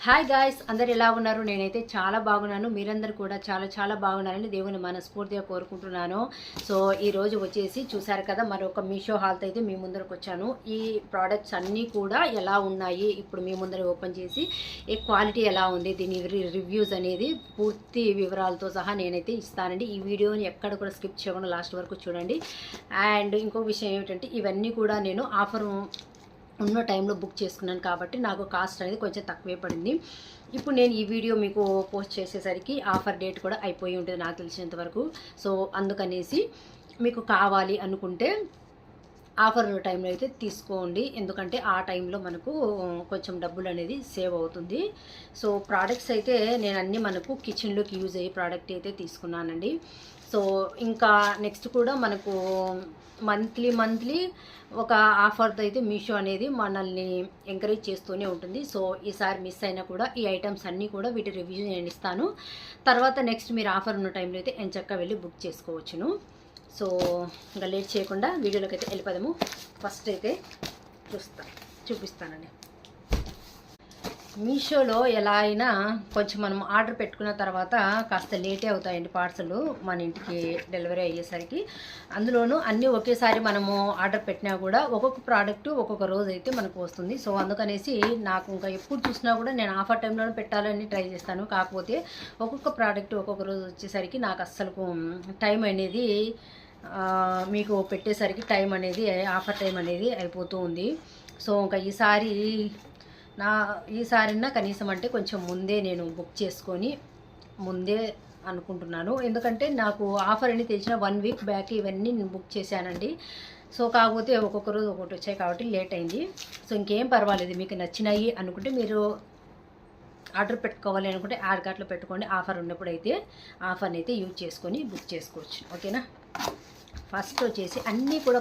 Hi guys, అందరు ఎలా ఉన్నారు? నేనైతే చాలా బాగున్నాను. మీరందరూ కూడా చాలా చాలా బాగున్నారని దేవుని మనస్ఫూర్తిగా కోరుకుంటున్నాను. సో ఈరోజు వచ్చేసి చూసారు కదా, మరొక మీషో హాల్తో అయితే మీ ముందరకు వచ్చాను. ఈ ప్రోడక్ట్స్ అన్నీ కూడా ఎలా ఉన్నాయి ఇప్పుడు మీ ముందర ఓపెన్ చేసి ఈ క్వాలిటీ ఎలా ఉంది, దీని రివ్యూస్ అనేది పూర్తి వివరాలతో సహా నేనైతే ఇస్తానండి. ఈ వీడియోని ఎక్కడ కూడా స్కిప్ చేయకుండా లాస్ట్ వరకు చూడండి. అండ్ ఇంకో విషయం ఏమిటంటే, ఇవన్నీ కూడా నేను ఆఫర్ ఉన్న టైంలో బుక్ చేసుకున్నాను కాబట్టి నాకు కాస్ట్ అనేది కొంచెం తక్కువే పడింది. ఇప్పుడు నేను ఈ వీడియో మీకు పోస్ట్ చేసేసరికి ఆఫర్ డేట్ కూడా అయిపోయి ఉంటుంది నాకు తెలిసినంత వరకు. సో అందుకనేసి మీకు కావాలి అనుకుంటే ఆఫర్ టైంలో అయితే తీసుకోండి, ఎందుకంటే ఆ టైంలో మనకు కొంచెం డబ్బులు అనేది సేవ్ అవుతుంది. సో ప్రోడక్ట్స్ అయితే నేను అన్నీ మనకు కిచెన్లోకి యూజ్ అయ్యే ప్రోడక్ట్ అయితే తీసుకున్నానండి. సో ఇంకా నెక్స్ట్ కూడా మనకు మంత్లీ ఒక ఆఫర్తో అయితే మీషో అనేది మనల్ని ఎంకరేజ్ చేస్తూనే ఉంటుంది. సో ఈసారి మిస్ అయినా కూడా ఈ ఐటమ్స్ అన్నీ కూడా వీటి రివ్యూ నేను ఇస్తాను. తర్వాత నెక్స్ట్ మీరు ఆఫర్ ఉన్న టైంలో అయితే ఎంచక్కా వెళ్ళి బుక్ చేసుకోవచ్చును. సో ఇంకా లేట్ చేయకుండా వీడియోలోకి అయితే వెళ్ళిపోదాము. ఫస్ట్ అయితే చూపిస్తానండి. మీషోలో ఎలా అయినా కొంచెం మనం ఆర్డర్ పెట్టుకున్న తర్వాత కాస్త లేటే అవుతాయండి పార్సల్ మన ఇంటికి డెలివరీ అయ్యేసరికి. అందులోనూ అన్నీ ఒకేసారి మనము ఆర్డర్ పెట్టినా కూడా ఒక్కొక్క ప్రోడక్ట్ ఒక్కొక్క రోజు అయితే మనకు వస్తుంది. సో అందుకనేసి నాకు ఇంకా ఎప్పుడు చూసినా కూడా నేను ఆఫర్ టైంలోనే పెట్టాలని ట్రై చేస్తాను. కాకపోతే ఒక్కొక్క ప్రోడక్ట్ ఒక్కొక్క రోజు వచ్చేసరికి నాకు అస్సలు టైం అనేది మీకు పెట్టేసరికి టైం అనేది ఆఫర్ టైం అనేది అయిపోతూ ఉంది. సో ఇంకా ఈసారిన్నా కనీసం అంటే కొంచెం ముందే నేను బుక్ చేసుకొని ముందే అనుకుంటున్నాను. ఎందుకంటే నాకు ఆఫర్ అని తెలిసిన 1 వీక్ బ్యాక్ ఇవన్నీ నేను బుక్ చేశానండి. సో కాకపోతే ఒక్కొక్క రోజు ఒక్కొక్కటి వచ్చాయి కాబట్టి లేట్ అయింది. సో ఇంకేం పర్వాలేదు, మీకు నచ్చినాయి అనుకుంటే మీరు ఆర్డర్ పెట్టుకోవాలి అనుకుంటే యాడ్ కార్ట్లో పెట్టుకోండి. ఆఫర్ ఉన్నప్పుడు అయితే ఆఫర్ని అయితే యూజ్ చేసుకొని బుక్ చేసుకోవచ్చు. ఓకేనా. ఫస్ట్ వచ్చేసి అన్నీ కూడా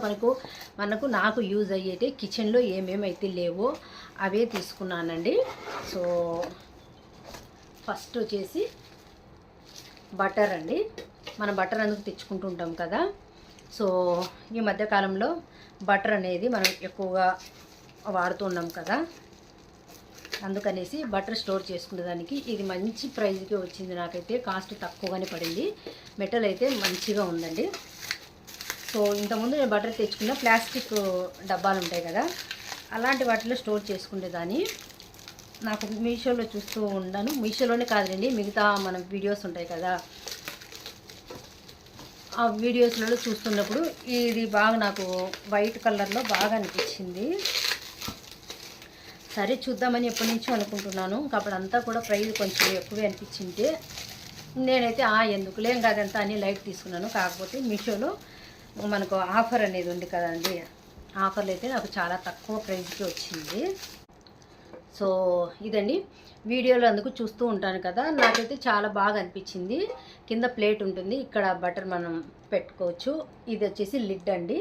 నాకు యూజ్ అయ్యేటే కిచెన్లో ఏమేమైతే లేవో అవే తీసుకున్నానండి. సో ఫస్ట్ వచ్చేసి బటర్ అండి. మనం బటర్ అందుకు తెచ్చుకుంటూ ఉంటాం కదా. సో ఈ మధ్యకాలంలో బటర్ అనేది మనం ఎక్కువగా వాడుతున్నాం కదా, అందుకనేసి బటర్ స్టోర్ చేసుకునే దానికి ఇది మంచి ప్రైస్కి వచ్చింది. నాకైతే కాస్ట్ తక్కువగానే పడింది. మెటల్ అయితే మంచిగా ఉందండి. సో ఇంతకుముందు నేను బటర్ తెచ్చుకున్న ప్లాస్టిక్ డబ్బాలు ఉంటాయి కదా, అలాంటి వాటిలో స్టోర్ చేసుకునేదాన్ని. నాకు మీషోలో చూస్తూ ఉన్నాను, మీషోలోనే కాదండి మిగతా మన వీడియోస్ ఉంటాయి కదా, ఆ వీడియోస్లలో చూస్తున్నప్పుడు ఇది బాగా నాకు వైట్ కలర్లో బాగా అనిపించింది. సరే చూద్దామని ఎప్పటి నుంచో అనుకుంటున్నాను. కాబట్టి అంతా కూడా ప్రైస్ కొంచెం ఎక్కువే అనిపించింది. నేనైతే ఎందుకులేం కాదంతా అని లైట్ తీసుకున్నాను. కాకపోతే మీషోలో మనకు ఆఫర్ అనేది ఉంది కదండి, ఆఫర్లు అయితే నాకు చాలా తక్కువ ప్రైస్కి వచ్చింది. సో ఇదండి వీడియోలో అందుకు చూస్తూ ఉంటాను కదా, నాకైతే చాలా బాగా అనిపించింది. కింద ప్లేట్ ఉంటుంది, ఇక్కడ బటర్ మనం పెట్టుకోవచ్చు. ఇది వచ్చేసి లిడ్ అండి,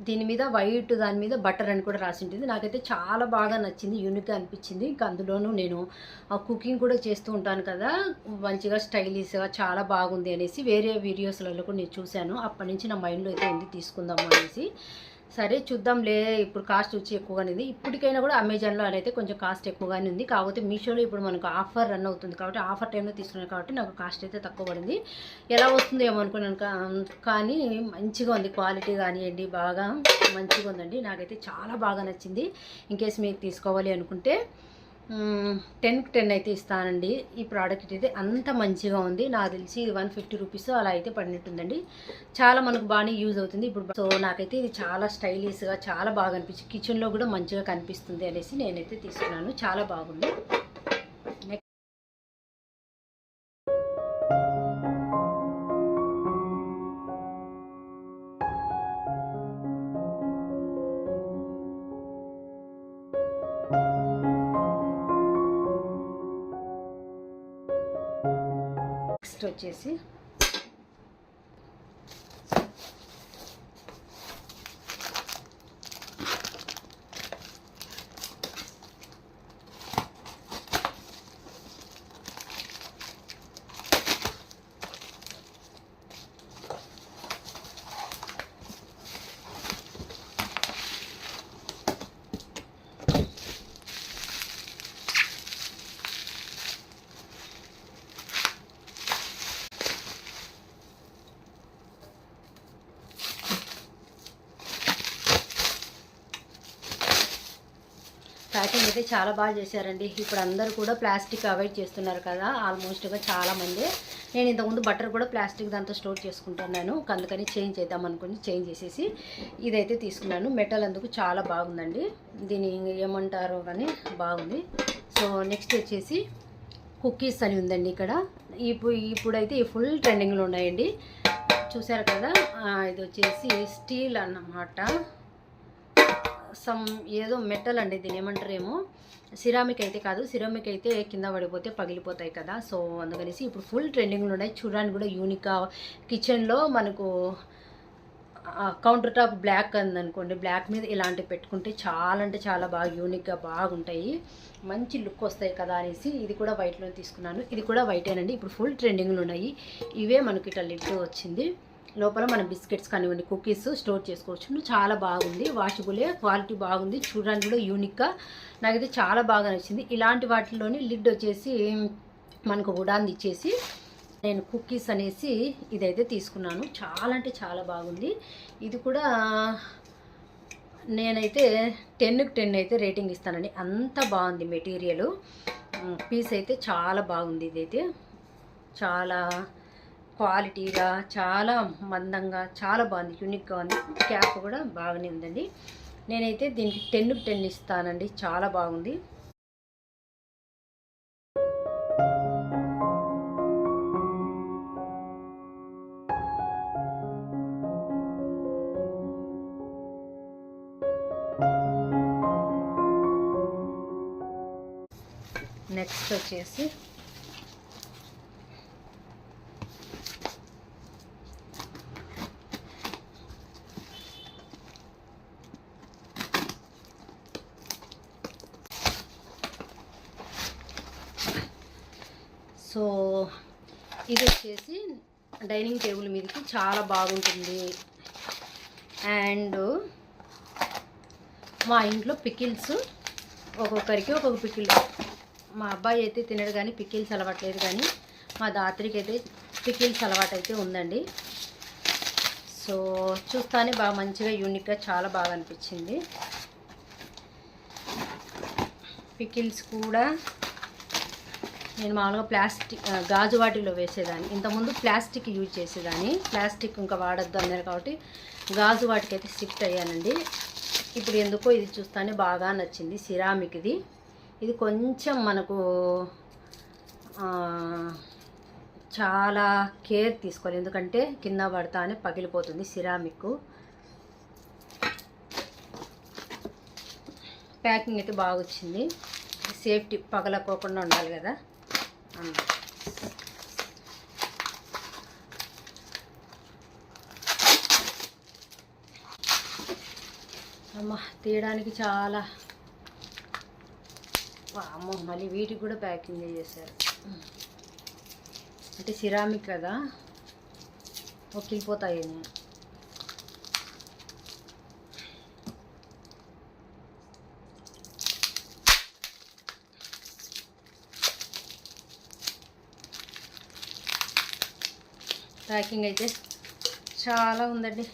దీని మీద వైట్ దాని మీద బటర్ అని కూడా రాసి ఉంటుంది. నాకైతే చాలా బాగా నచ్చింది, యూనిక్గా అనిపించింది. ఇంకా అందులోనూ నేను కుకింగ్ కూడా చేస్తూ ఉంటాను కదా, మంచిగా స్టైలిష్గా చాలా బాగుంది అనేసి వేరే వీడియోస్లలో కూడా నేను చూశాను. అప్పటి నుంచి నా మైండ్లో అయితే ఉంది తీసుకుందాము అనేసి. సరే చూద్దాంలే, ఇప్పుడు కాస్ట్ వచ్చి ఎక్కువగానే ఉంది. ఇప్పటికైనా కూడా అమెజాన్లో అయితే కొంచెం కాస్ట్ ఎక్కువగానే ఉంది. కాకపోతే మీషోలో ఇప్పుడు మనకు ఆఫర్ రన్ అవుతుంది కాబట్టి ఆఫర్ టైంలో తీసుకున్నాను కాబట్టి నాకు కాస్ట్ అయితే తక్కువ పడింది. ఎలా వస్తుందో ఏమో అనుకున్నాను, కానీ మంచిగా ఉంది. క్వాలిటీ కానివ్వండి బాగా మంచిగా ఉందండి. నాకైతే చాలా బాగా నచ్చింది. ఇన్కేస్ మీకు తీసుకోవాలి అనుకుంటే 10కి 10 అయితే ఇస్తానండి. ఈ ప్రోడక్ట్ అయితే అంత మంచిగా ఉంది. నాకు తెలిసి 150 రూపీస్ అలా అయితే పడినట్టుందండి. చాలా మనకు బాగానే యూజ్ అవుతుంది ఇప్పుడు. సో నాకైతే ఇది చాలా స్టైలిష్గా చాలా బాగా అనిపించింది. కిచెన్లో కూడా మంచిగా కనిపిస్తుంది అనేసి నేనైతే తీసుకున్నాను. చాలా బాగుంది. నెక్స్ట్ వచ్చేసి ప్యాకింగ్ అయితే చాలా బాగా చేశారండి. ఇప్పుడు అందరూ కూడా ప్లాస్టిక్ అవాయిడ్ చేస్తున్నారు కదా ఆల్మోస్ట్గా చాలామంది. నేను ఇంతకుముందు బట్టర్ కూడా ప్లాస్టిక్ దాంతో స్టోర్ చేసుకుంటున్నాను, అందుకని చేంజ్ చేద్దాం అనుకుని చేంజ్ చేసేసి ఇదైతే తీసుకున్నాను. మెటల్ అందుకు చాలా బాగుందండి, దీని ఏమంటారో కానీ బాగుంది. సో నెక్స్ట్ వచ్చేసి కుకీస్ అని ఉందండి ఇక్కడ. ఇప్పుడైతే ఈ ఫుల్ ట్రెండింగ్లో ఉన్నాయండి, చూసారు కదా. ఇది వచ్చేసి స్టీల్ అన్నమాట, ఏదో మెటల్ అండి, దీని ఏమంటారేమో. సిరామిక్ అయితే కాదు, సిరామిక్ అయితే కింద పడిపోతే పగిలిపోతాయి కదా. సో అందుకనేసి ఇప్పుడు ఫుల్ ట్రెండింగ్లో ఉన్నాయి. చూడడానికి కూడా యూనిక్గా కిచెన్లో మనకు కౌంటర్ టాప్ బ్లాక్ అందనుకోండి, బ్లాక్ మీద ఇలాంటివి పెట్టుకుంటే చాలా అంటే చాలా బాగా యూనిక్గా బాగుంటాయి, మంచి లుక్ వస్తాయి కదా అనేసి ఇది కూడా వైట్లో తీసుకున్నాను. ఇది కూడా వైటేనండి, ఇప్పుడు ఫుల్ ట్రెండింగ్లో ఉన్నాయి. ఇవే మనకి ఇట్లా లిడ్ వచ్చింది, లోపల మన బిస్కెట్స్ కానివ్వండి కుకీస్ స్టోర్ చేసుకోవచ్చు. చాలా బాగుంది, వాషబులే, క్వాలిటీ బాగుంది, చూడడానికి కూడా యూనిక్గా నాకైతే చాలా బాగా నచ్చింది. ఇలాంటి వాటిలోని లిడ్ వచ్చేసి మనకు వుడాన్ ఇచ్చేసి నేను కుకీస్ అనేసి ఇదైతే తీసుకున్నాను. చాలా అంటే చాలా బాగుంది. ఇది కూడా నేనైతే 10కి 10 అయితే రేటింగ్ ఇస్తానండి, అంత బాగుంది మెటీరియల్. పీస్ అయితే చాలా బాగుంది, ఇదైతే చాలా క్వాలిటీగా చాలా మందంగా చాలా బాగుంది, యూనిక్గా ఉంది. క్యాప్ కూడా బాగానే ఉందండి. నేనైతే దీనికి 10కి 10 ఇస్తానండి, చాలా బాగుంది. నెక్స్ట్ వచ్చేసి సో ఇది వచ్చేసి డైనింగ్ టేబుల్ మీదకి చాలా బాగుంటుంది. అండ్ మా ఇంట్లో పికిల్స్ ఒక్కొక్కరికి ఒక్కొక్క పికిల్. మా అబ్బాయి అయితే తినడు కానీ పికిల్స్ అలవాట్లేదు, కానీ మా దాత్రికి అయితే పికిల్స్ అలవాటు అయితే ఉందండి. సో చూస్తానే బాగా మంచిగా యూనిక్గా చాలా బాగా అనిపించింది. పికిల్స్ కూడా నేను మామూలుగా ప్లాస్టిక్ గాజు వాటిలో వేసేదాన్ని, ఇంతకుముందు ప్లాస్టిక్ యూజ్ చేసేదాన్ని, ప్లాస్టిక్ ఇంకా వాడద్దు అన్నారు కాబట్టి గాజు వాటికైతే షిఫ్ట్ అయ్యానండి. ఇప్పుడు ఎందుకో ఇది చూస్తానే బాగా నచ్చింది, సిరామిక్ ఇది. ఇది కొంచెం మనకు చాలా కేర్ తీసుకోవాలి, ఎందుకంటే కింద పడతానే పగిలిపోతుంది సిరామిక్. ప్యాకింగ్ అయితే బాగా వచ్చింది, సేఫ్టీ పగలకోకుండా ఉండాలి కదా. అమ్మ తీయడానికి చాలా, అమ్మ మళ్ళీ వీటికి కూడా ప్యాకింగ్ చేశారు. అంటే సిరామిక్ కదా, ఒక్కిపోతాయి. ప్యాకింగ్ అయితే చాలా ఉందండి,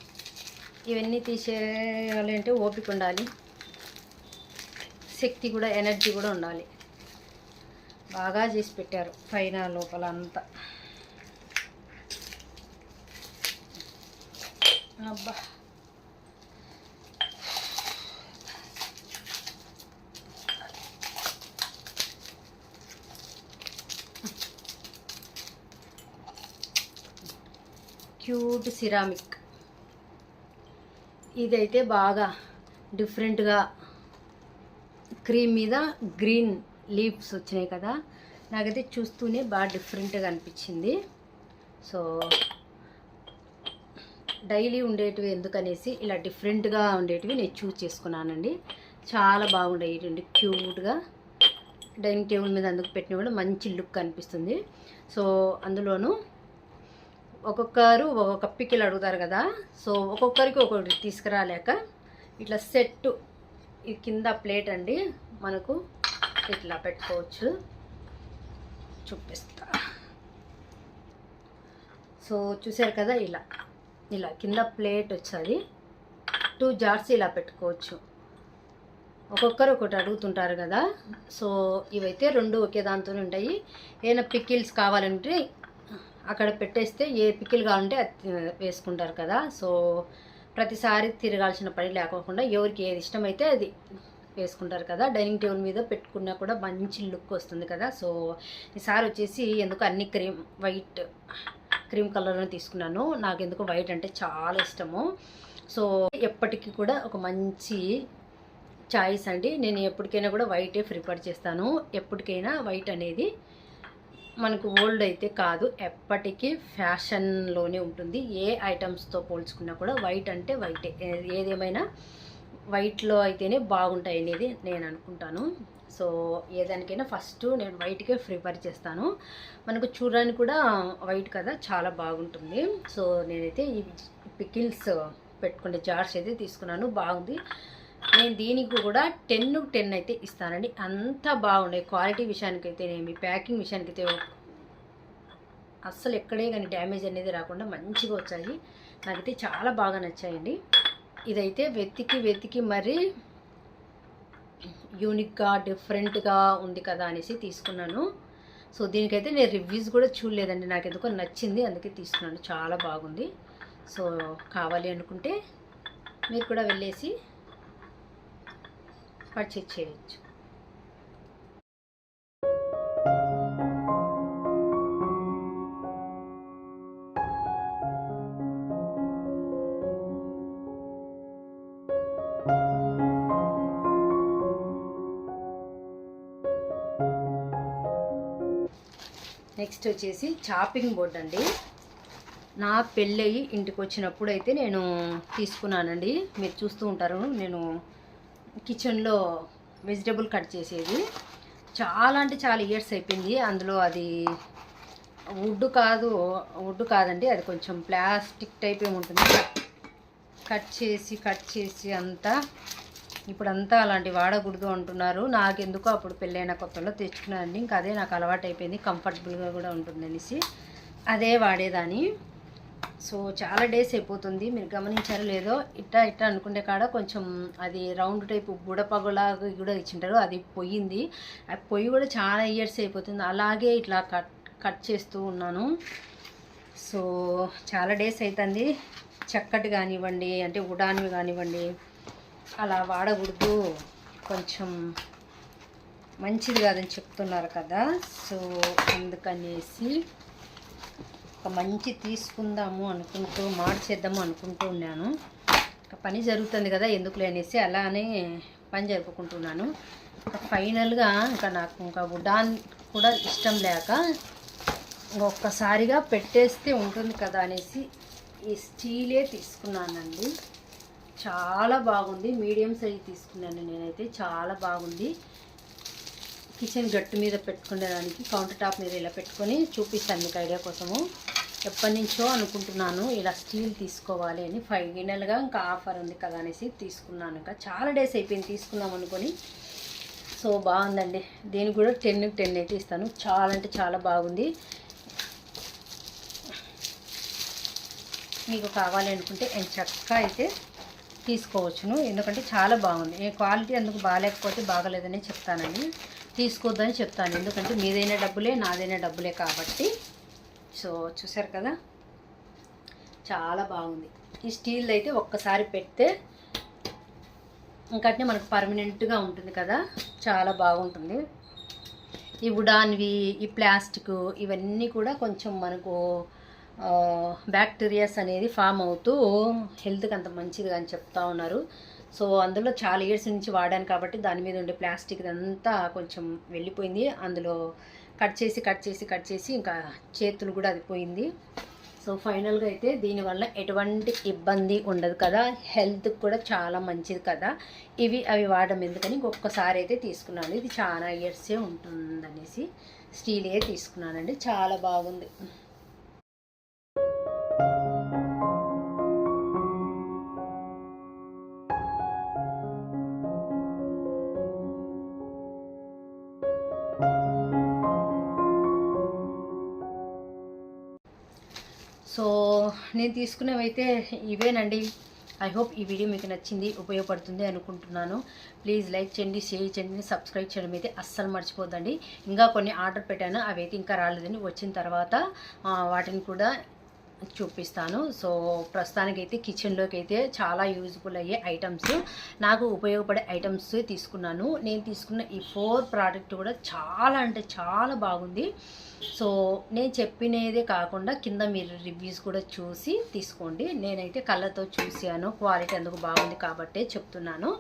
ఇవన్నీ తీసేయాలంటే ఓపిక ఉండాలి, శక్తి కూడా ఎనర్జీ కూడా ఉండాలి. బాగా చేసి పెట్టారు పైన లోపల అంతా. అబ్బా క్యూట్ సిరామిక్ ఇదైతే బాగా డిఫరెంట్గా క్రీమ్ మీద గ్రీన్ లీవ్స్ వచ్చినాయి కదా, నాకైతే చూస్తూనే బాగా డిఫరెంట్గా అనిపించింది. సో డైలీ ఉండేటివి ఎందుకనేసి ఇలా డిఫరెంట్గా ఉండేటివి నేను చూస్ చేసుకున్నానండి. చాలా బాగుండేవి, క్యూట్గా డైనింగ్ టేబుల్ మీద అందుకు పెట్టిన కూడా మంచి లుక్ అనిపిస్తుంది. సో అందులోనూ ఒక్కొక్కరు ఒక్కొక్క పికిల్ అడుగుతారు కదా, సో ఒక్కొక్కరికి ఒక్కొక్కటి తీసుకురాలేక ఇట్లా సెట్, ఇది కింద ప్లేట్ అండి, మనకు ఇట్లా పెట్టుకోవచ్చు, చూపిస్తా. సో చూసారు కదా, ఇలా కింద ప్లేట్ వచ్చేది, 2 జార్స్ ఇలా పెట్టుకోవచ్చు. ఒక్కొక్కరు ఒకటి అడుగుతుంటారు కదా. సో ఇవైతే 2 ఒకే దాంతోనే ఉంటాయి. ఏదైనా పికిల్స్ కావాలంటే అక్కడ పెట్టేస్తే ఏ పికిల్ కావాలంటే అది వేసుకుంటారు కదా. సో ప్రతిసారి తిరగాల్సిన పని లేకోకుండా ఎవరికి ఏది ఇష్టమైతే అది వేసుకుంటారు కదా. డైనింగ్ టేబుల్ మీద పెట్టుకున్నా కూడా మంచి లుక్ వస్తుంది కదా. సో ఈసారి వచ్చేసి ఎందుకు అన్ని వైట్ క్రీమ్ కలర్లో తీసుకున్నాను. నాకు ఎందుకు వైట్ అంటే చాలా ఇష్టము. సో ఎప్పటికీ కూడా ఒక మంచి చాయిస్ అండి. నేను ఎప్పటికైనా కూడా వైటే ప్రిఫర్ చేస్తాను. ఎప్పటికైనా వైట్ అనేది మనకు ఓల్డ్ అయితే కాదు, ఎప్పటికీ ఫ్యాషన్లోనే ఉంటుంది. ఏ ఐటమ్స్తో పోల్చుకున్నా కూడా వైట్ అంటే వైటే. ఏదేమైనా వైట్లో అయితేనే బాగుంటాయి అనేది నేను అనుకుంటాను. సో ఏదానికైనా ఫస్ట్ నేను వైట్కే ప్రిఫర్ చేస్తాను. మనకు చూడడానికి కూడా వైట్ కదా, చాలా బాగుంటుంది. సో నేనైతే ఈ పికిల్స్ పెట్టుకునే జార్స్ అయితే తీసుకున్నాను. బాగుంది. నేను దీనికి కూడా 10/10 అయితే ఇస్తానండి. అంత బాగున్నాయి. క్వాలిటీ విషయానికైతే ఏమి, ప్యాకింగ్ విషయానికైతే అస్సలు ఎక్కడే కానీ డ్యామేజ్ అనేది రాకుండా మంచిగా వచ్చాయి. నాకైతే చాలా బాగా నచ్చాయండి. ఇదైతే వెతికి మరీ యూనిక్గా డిఫరెంట్గా ఉంది కదా అనేసి తీసుకున్నాను. సో దీనికైతే నేను రివ్యూస్ కూడా చూడలేదండి, నాకు ఎందుకో నచ్చింది, అందుకే తీసుకున్నాను. చాలా బాగుంది. సో కావాలి అనుకుంటే మీరు కూడా వెళ్ళేసి పర్చేజ్ చేయొచ్చు. నెక్స్ట్ వచ్చేసి చాపింగ్ బోర్డ్ అండి. నా పెళ్ళయి ఇంటికి వచ్చినప్పుడు అయితే నేను తీసుకున్నానండి. మీరు చూస్తూ ఉంటారు, నేను కిచెన్లో వెజిటబుల్ కట్ చేసేది. చాలా అంటే చాలా ఇయర్స్ అయిపోయింది. అందులో అది వుడ్ కాదండి, అది కొంచెం ప్లాస్టిక్ టైప్ ఏముంటుంది. కట్ చేసి అంతా ఇప్పుడంతా అలాంటి వాడకూడదు అంటున్నారు. నాకెందుకో అప్పుడు పెళ్ళైన కొత్తలో తెచ్చుకున్నానండి. ఇంకా అదే నాకు అలవాటు అయిపోయింది, కంఫర్టబుల్గా కూడా ఉంటుంది అనేసి అదే వాడేదాన్ని. సో చాలా డేస్ అయిపోతుంది. మీరు గమనించారో లేదో, ఇట్టా అనుకునే కాడ కొంచెం అది రౌండ్ టైపు బుడపగులాగా కూడా ఇచ్చింటారు, అది పొయ్యింది. ఆ పొయ్యి కూడా చాలా ఇయర్స్ అయిపోతుంది. అలాగే ఇట్లా కట్ చేస్తూ ఉన్నాను. సో చాలా డేస్ అవుతుంది. చక్కటి కానివ్వండి, అంటే ఉడానివి కానివ్వండి, అలా వాడకూడదు, కొంచెం మంచిది కాదని చెప్తున్నారు కదా. సో అందుకనేసి ఒక మంచి తీసుకుందాము అనుకుంటూ మార్చేద్దాము అనుకుంటూ ఉన్నాను. పని జరుగుతుంది కదా, ఎందుకులే అనేసి అలానే పని జరుపుకుంటున్నాను. ఫైనల్గా నాకు వుడాన్ కూడా ఇష్టం లేక ఒక్కసారిగా పెట్టేస్తే ఉంటుంది కదా అనేసి ఈ స్టీలే తీసుకున్నానండి. చాలా బాగుంది. మీడియం సైజ్ తీసుకున్నాను నేనైతే. చాలా బాగుంది. కిచెన్ గట్టు మీద పెట్టుకునేదానికి, కౌంటర్ టాప్ మీద ఇలా పెట్టుకొని చూపిస్తాను మీకు ఐడియా కోసము. ఎప్పటి నుంచో అనుకుంటున్నాను ఇలా స్టీల్ తీసుకోవాలి అని. ఫైనల్గా ఇంకా ఆఫర్ ఉంది కదా అనేసి తీసుకున్నాను. ఇంకా చాలా డేస్ అయిపోయింది తీసుకుందాం అనుకొని. సో బాగుందండి. దీనికి కూడా 10/10 అయితే ఇస్తాను. చాలా అంటే చాలా బాగుంది. మీకు కావాలి అనుకుంటే చక్కగా అయితే తీసుకోవచ్చును, ఎందుకంటే చాలా బాగుంది. ఏ క్వాలిటీ అందుకు బాగాలేకపోతే బాగలేదని చెప్తానండి, తీసుకోవద్దని చెప్తాను. ఎందుకంటే మీదైన డబ్బులే, నాదైన డబ్బులే కాబట్టి. సో చూసారు కదా, చాలా బాగుంది. ఈ స్టీల్ అయితే ఒక్కసారి పెడితే ఇంకట్నే మనకు పర్మనెంట్గా ఉంటుంది కదా, చాలా బాగుంటుంది. ఈ వుడాన్వి, ఈ ప్లాస్టిక్, ఇవన్నీ కూడా కొంచెం మనకు బ్యాక్టీరియాస్ అనేది ఫామ్ అవుతూ హెల్త్కి అంత మంచిది అని చెప్తా ఉన్నారు. సో అందులో చాలా ఇయర్స్ నుంచి వాడాను కాబట్టి దాని మీద ఉండే ప్లాస్టిక్ అంతా కొంచెం వెళ్ళిపోయింది. అందులో కట్ చేసి ఇంకా చేతులు కూడా అది పోయింది. సో ఫైనల్గా అయితే దీనివల్ల ఎటువంటి ఇబ్బంది ఉండదు కదా, హెల్త్కి కూడా చాలా మంచిది కదా. అవి వాడడం ఎందుకని ఒక్కసారి అయితే తీసుకున్నాను. ఇది చాలా ఇయర్సే ఉంటుందనేసి స్టీలే తీసుకున్నానండి. చాలా బాగుంది. సో నేను తీసుకునేవైతే ఇవేనండి. ఐ హోప్ ఈ వీడియో మీకు నచ్చింది, ఉపయోగపడుతుంది అనుకుంటున్నాను. ప్లీజ్ లైక్ చేయండి, షేర్ చేయండి, సబ్స్క్రైబ్ చేయడం అయితే అస్సలు మర్చిపోద్దండి. ఇంకా కొన్ని ఆర్డర్ పెట్టాను, అవి అయితే ఇంకా రాలేదని, వచ్చిన తర్వాత వాటిని కూడా చూపిస్తాను. సో ప్రస్తుతానికైతే కిచెన్లోకి అయితే చాలా యూజ్ఫుల్ అయ్యే ఐటమ్స్, నాకు ఉపయోగపడే ఐటమ్స్ తీసుకున్నాను. నేను తీసుకున్న ఈ 4 ప్రోడక్ట్ కూడా చాలా అంటే చాలా బాగుంది. సో నేను చెప్పినదే కాకుండా కింద మీరు రివ్యూస్ కూడా చూసి తీసుకోండి. నేనైతే కళ్ళతో చూసాను, క్వాలిటీ అందుకు బాగుంది కాబట్టే చెప్తున్నాను.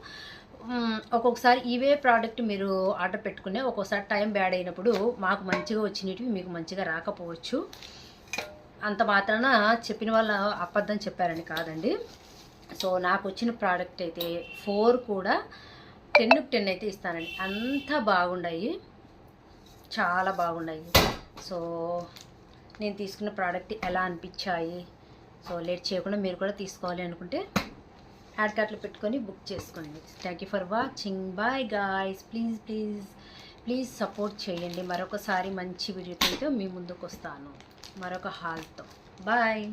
ఒక్కొక్కసారి ఇవే ప్రోడక్ట్ మీరు ఆర్డర్ పెట్టుకునే, ఒక్కొక్కసారి టైం బ్యాడ్ అయినప్పుడు మాకు మంచిగా వచ్చినవి మీకు మంచిగా రాకపోవచ్చు. అంత మాత్రాన చెప్పిన వాళ్ళు అబద్ధం చెప్పారని కాదండి. సో నాకు వచ్చిన ప్రోడక్ట్ అయితే 4 కూడా 10కి 10 అయితే ఇస్తానండి. అంత బాగున్నాయి, చాలా బాగున్నాయి. సో నేను తీసుకున్న ప్రోడక్ట్ ఎలా అనిపించాయి, సో లేట్ చేయకుండా మీరు కూడా తీసుకోవాలి అనుకుంటే యాడ్ కార్ట్లో పెట్టుకొని బుక్ చేసుకోండి. Thank you for watching. Bye guys. Please support చేయండి. మరొకసారి మంచి వీడియోతో మీ ముందుకు వస్తాను, మరొక హాల్తో. బాయ్.